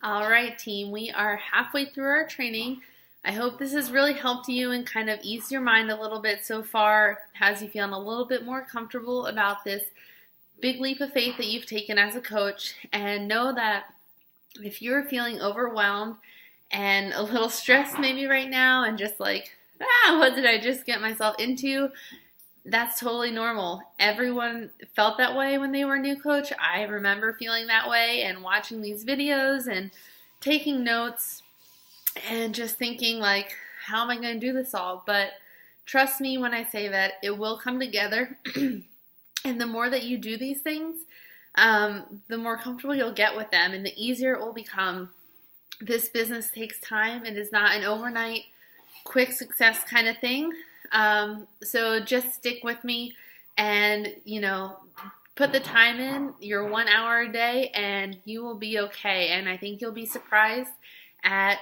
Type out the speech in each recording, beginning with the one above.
All right, team, we are halfway through our training. I hope this has really helped you and kind of eased your mind a little bit so far, has you feeling a little bit more comfortable about this big leap of faith that you've taken as a coach. And know that if you're feeling overwhelmed and a little stressed maybe right now and just like, what did I just get myself into? That's totally normal. Everyone felt that way when they were a new coach. I remember feeling that way and watching these videos and taking notes and just thinking like, how am I going to do this all? But trust me when I say that it will come together. And the more that you do these things, the more comfortable you'll get with them and the easier it will become. This business takes time. It is not an overnight quick success kind of thing. So just stick with me and, put the time in, your 1 hour a day, and you will be okay. And I think you'll be surprised at,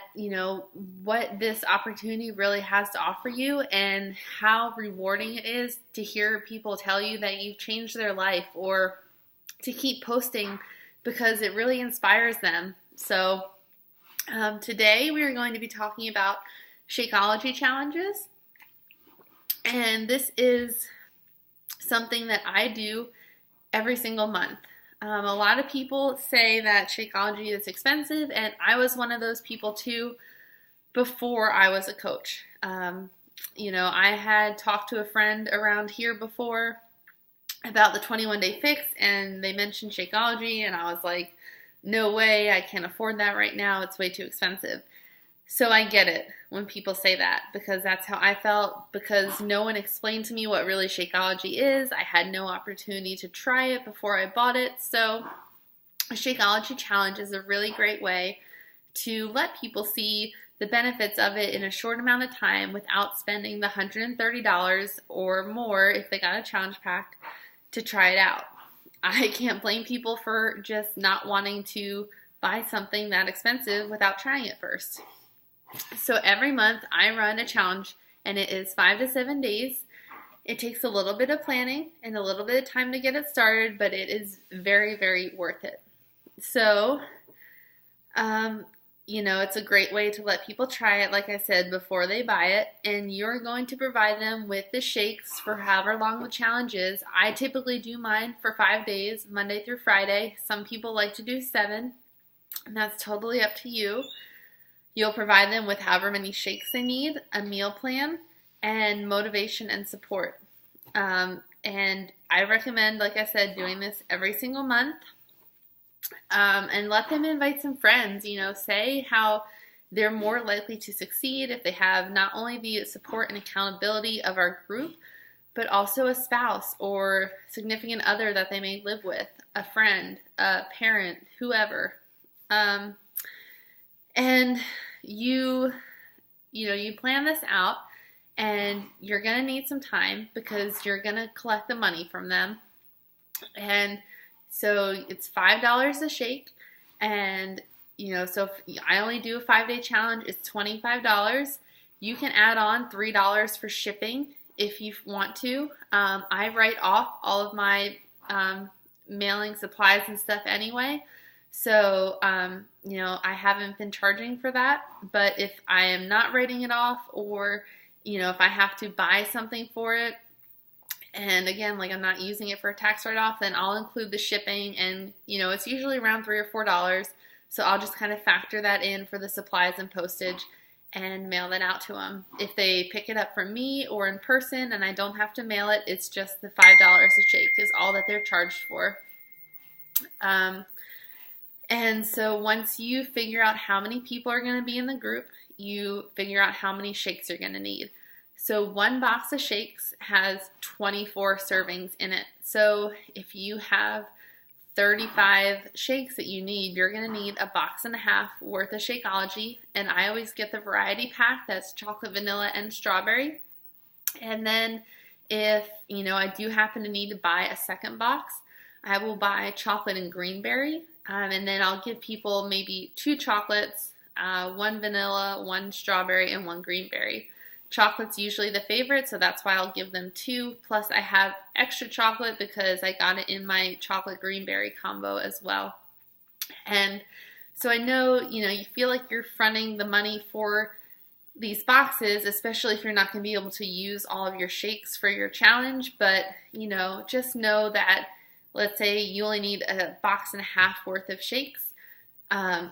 what this opportunity really has to offer you and how rewarding it is to hear people tell you that you've changed their life or to keep posting because it really inspires them. So today we are going to be talking about Shakeology challenges. And this is something that I do every single month. A lot of people say that Shakeology is expensive, and I was one of those people too before I was a coach. I had talked to a friend around here before about the 21-day fix, and they mentioned Shakeology, and I was like, no way, I can't afford that right now. It's way too expensive. So I get it when people say that because that's how I felt because no one explained to me what really Shakeology is. I had no opportunity to try it before I bought it. So a Shakeology challenge is a really great way to let people see the benefits of it in a short amount of time without spending the $130 or more if they got a challenge pack to try it out. I can't blame people for just not wanting to buy something that expensive without trying it first. So every month I run a challenge and it is 5 to 7 days. It takes a little bit of planning and a little bit of time to get it started, but it is very, very worth it. So, it's a great way to let people try it, like I said, before they buy it. And you're going to provide them with the shakes for however long the challenge is. I typically do mine for 5 days, Monday through Friday. Some people like to do 7, and that's totally up to you. You'll provide them with however many shakes they need, a meal plan, and motivation and support. And I recommend, like I said, doing this every single month. And let them invite some friends, say how they're more likely to succeed if they have not only the support and accountability of our group, but also a spouse or significant other that they may live with, a friend, a parent, whoever. And you plan this out and you're going to need some time because you're going to collect the money from them. And so it's $5 a shake. And, so if I only do a 5-day challenge, it's $25. You can add on $3 for shipping if you want to. I write off all of my mailing supplies and stuff anyway. So, I haven't been charging for that, but if I am not writing it off or, if I have to buy something for it, and again, like I'm not using it for a tax write-off, then I'll include the shipping and, it's usually around $3 or $4. So I'll just kind of factor that in for the supplies and postage and mail that out to them. If they pick it up from me or in person and I don't have to mail it, it's just the $5 a shake is all that they're charged for. And so once you figure out how many people are going to be in the group, you figure out how many shakes you're going to need. So one box of shakes has 24 servings in it. So if you have 35 shakes that you need, you're going to need a box and a half worth of Shakeology. And I always get the variety pack that's chocolate, vanilla, and strawberry. And then if, I do happen to need to buy a second box, I will buy chocolate and greenberry. And then I'll give people maybe 2 chocolates, 1 vanilla, 1 strawberry, and 1 greenberry. Chocolate's usually the favorite, so that's why I'll give them 2. Plus I have extra chocolate because I got it in my chocolate greenberry combo as well. And So I know, you feel like you're fronting the money for these boxes, especially if you're not going to be able to use all of your shakes for your challenge. But, just know that, let's say you only need a box and a half worth of shakes.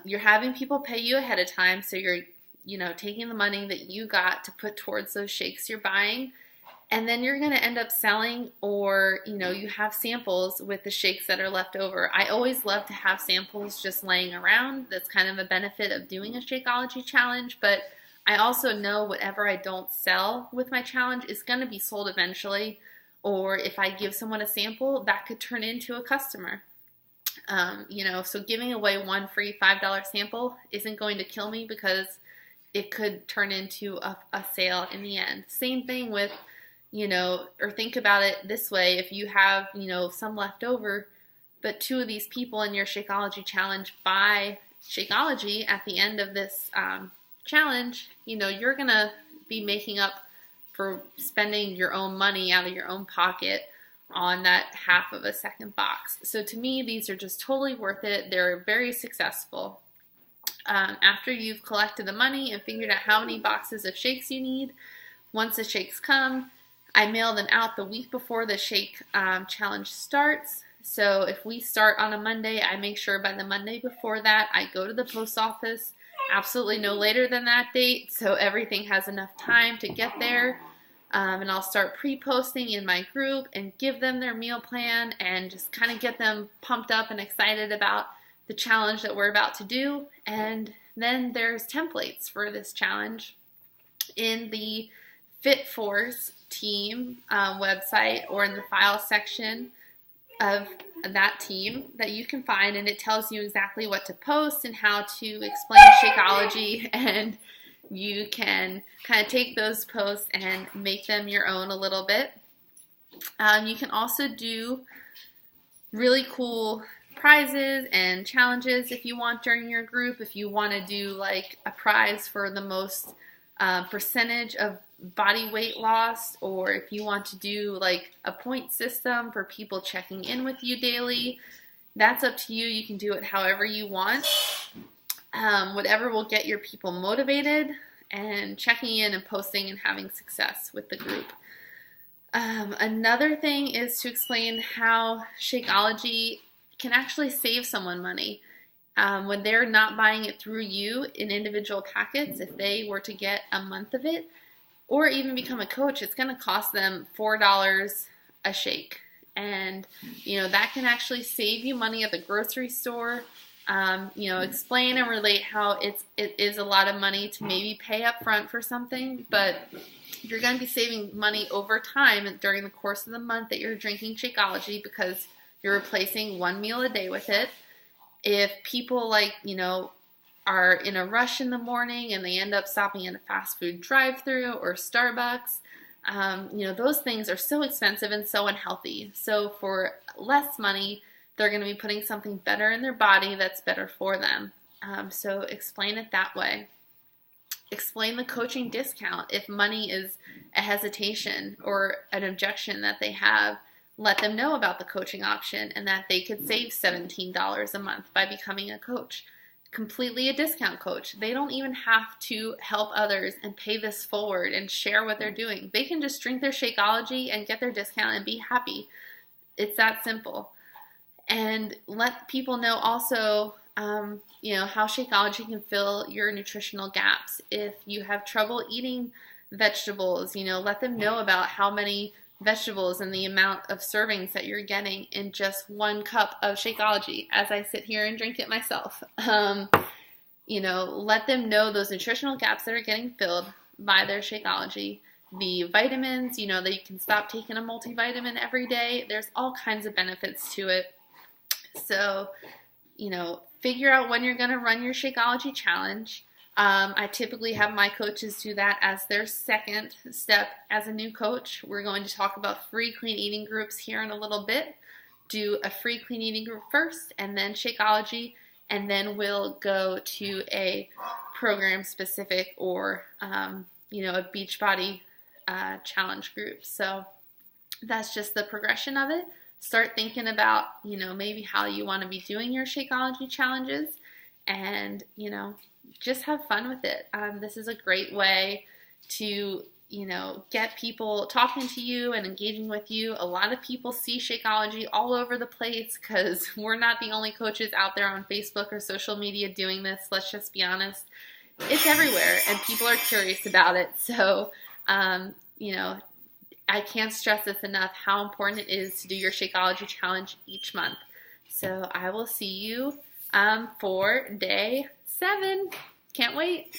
You're having people pay you ahead of time. So you're, taking the money that you got to put towards those shakes you're buying. And then you're going to end up selling, or, you have samples with the shakes that are left over. I always love to have samples just laying around. That's kind of a benefit of doing a Shakeology challenge. But I also know whatever I don't sell with my challenge is going to be sold eventually. Or if I give someone a sample, that could turn into a customer. So giving away one free $5 sample isn't going to kill me, because it could turn into a sale in the end. Same thing with, or think about it this way. If you have, some left over, but 2 of these people in your Shakeology challenge buy Shakeology at the end of this challenge, you're going to be making up for spending your own money out of your own pocket on that half of a second box. So to me, these are just totally worth it. They're very successful. After you've collected the money and figured out how many boxes of shakes you need, once the shakes come, I mail them out the week before the shake challenge starts. So if we start on a Monday, I make sure by the Monday before that, I go to the post office absolutely no later than that date, so everything has enough time to get there. And I'll start pre-posting in my group and give them their meal plan and just kind of get them pumped up and excited about the challenge that we're about to do. And then there's templates for this challenge in the FitForce team website, or in the file section of that team that you can find, and it tells you exactly what to post and how to explain Shakeology, and you can kind of take those posts and make them your own a little bit. You can also do really cool prizes and challenges if you want during your group. If you want to do like a prize for the most percentage of body weight loss, or if you want to do like a point system for people checking in with you daily, that's up to you. You can do it however you want. Whatever will get your people motivated and checking in and posting and having success with the group. Another thing is to explain how Shakeology can actually save someone money. When they're not buying it through you in individual packets, if they were to get a month of it, or even become a coach, it's going to cost them $4 a shake. And, that can actually save you money at the grocery store. Explain and relate how it is a lot of money to maybe pay up front for something, but you're going to be saving money over time during the course of the month that you're drinking Shakeology, because you're replacing one meal a day with it. If people are in a rush in the morning and they end up stopping in a fast food drive-thru or Starbucks, those things are so expensive and so unhealthy. So for less money, they're going to be putting something better in their body that's better for them. So explain it that way. Explain the coaching discount. If money is a hesitation or an objection that they have, let them know about the coaching option and that they could save $17 a month by becoming a coach. Completely a discount coach. They don't even have to help others and pay this forward and share what they're doing. They can just drink their Shakeology and get their discount and be happy. It's that simple. And let people know also, how Shakeology can fill your nutritional gaps. If you have trouble eating vegetables, let them know about how many vegetables and the amount of servings that you're getting in just 1 cup of Shakeology as I sit here and drink it myself. Let them know those nutritional gaps that are getting filled by their Shakeology. The vitamins, that you can stop taking a multivitamin every day. There's all kinds of benefits to it. So, figure out when you're going to run your Shakeology challenge. I typically have my coaches do that as their second step as a new coach. We're going to talk about free clean eating groups here in a little bit. Do a free clean eating group first, and then Shakeology, and then we'll go to a program specific or, a Beachbody challenge group. So that's just the progression of it. Start thinking about, maybe how you want to be doing your Shakeology challenges. and, just have fun with it. This is a great way to, get people talking to you and engaging with you. A lot of people see Shakeology all over the place because we're not the only coaches out there on Facebook or social media doing this. Let's just be honest. It's everywhere, and people are curious about it. So, I can't stress this enough how important it is to do your Shakeology challenge each month. So I will see you for day 7. Can't wait.